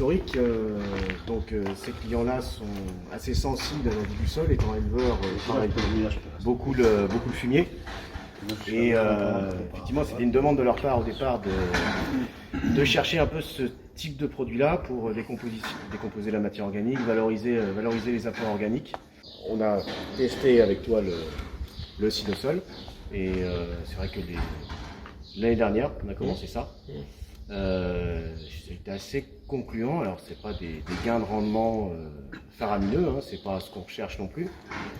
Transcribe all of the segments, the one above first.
historique. Ces clients-là sont assez sensibles à la vie du sol, étant éleveurs, travaillent beaucoup le fumier. Et effectivement, c'était une demande de leur part au départ de chercher un peu ce type de produit-là pour décomposer la matière organique, valoriser les apports organiques. On a testé avec toi le Sinosol et c'est vrai que l'année dernière, on a commencé ça. C'était assez concluant. Alors, c'est pas des gains de rendement faramineux, hein, c'est pas ce qu'on recherche non plus.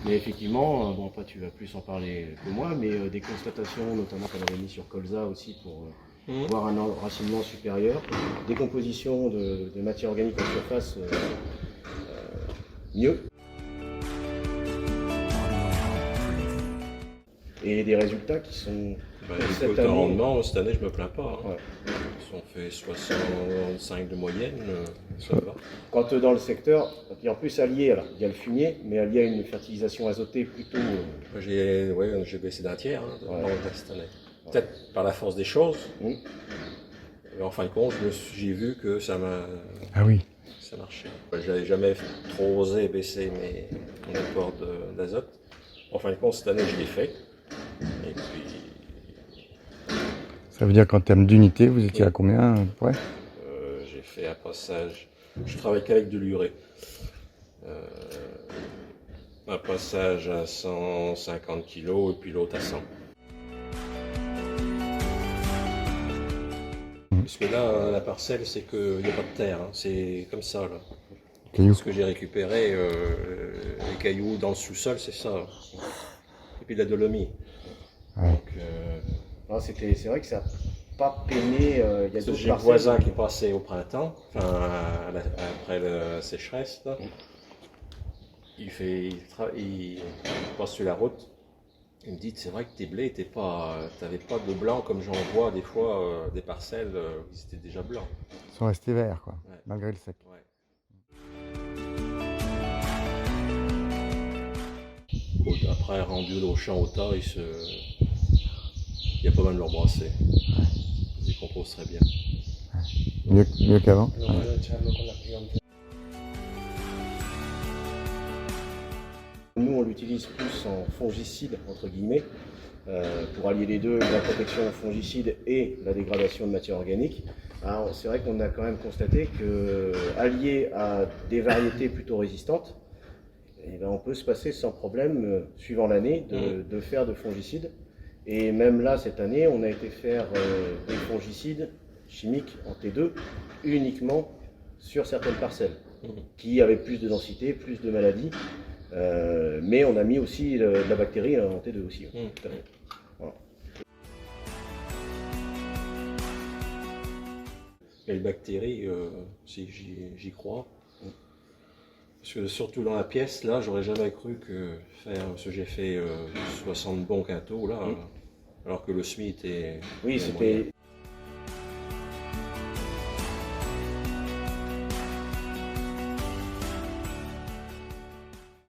Mais effectivement, bon, après tu vas plus en parler que moi, mais des constatations, notamment qu'on avait mis sur colza aussi pour voir un enracinement supérieur, décomposition de matière organique en surface mieux. Et des résultats qui sont cette année. Rendement, cette année, je me plains pas. Hein. Ouais. Si on fait 65 de moyenne, ça va. Quand dans le secteur, et en plus allié, alors, il y a le fumier, mais allié à une fertilisation azotée plutôt. J'ai baissé d'un tiers cette année. Peut-être par la force des choses. Mais en fin de compte, j'ai vu que ça m'a. Ah oui. Ça marchait. J'avais jamais trop osé baisser mon apport d'azote. En fin de compte, cette année, je l'ai fait. Et puis. Ça veut dire qu'en termes d'unité, vous étiez à combien ouais. J'ai fait un passage. Je travaille qu'avec de l'urée. Un passage à 150 kg et puis l'autre à 100. Parce que là, la parcelle, c'est qu'il n'y a pas de terre. Hein. C'est comme ça, là. Cailloux. Ce que j'ai récupéré, les cailloux dans le sous-sol, c'est ça. Et puis de la dolomie. Ouais. Donc, c'est vrai que ça n'a pas peiné. Il y a j'ai le voisin qui passait au printemps, après la sécheresse. Là. Il passe sur la route. Il me dit, c'est vrai que tes blés, t'avais pas de blanc comme j'en vois des fois des parcelles où ils étaient déjà blancs. Ils sont restés verts, quoi, malgré le sec. Ouais. Après, rendu au champ au tas, il y a pas mal de leur brasser. Ils décomposent très bien. Mieux qu'avant. Nous, on l'utilise plus en fongicide, entre guillemets, pour allier les deux, la protection fongicide et la dégradation de matière organique. Alors, c'est vrai qu'on a quand même constaté que, allié à des variétés plutôt résistantes, eh ben, on peut se passer sans problème, suivant l'année, de faire de fongicides. Et même là, cette année, on a été faire des fongicides chimiques en T2 uniquement sur certaines parcelles qui avaient plus de densité, plus de maladies. Mais on a mis aussi la bactérie en T2 aussi. Tout à fait. Voilà. Et les bactéries, si j'y crois. Parce que surtout dans la pièce, là, j'aurais jamais cru parce que j'ai fait 60 bons quintaux, là, alors que le SMI était... Oui, c'était...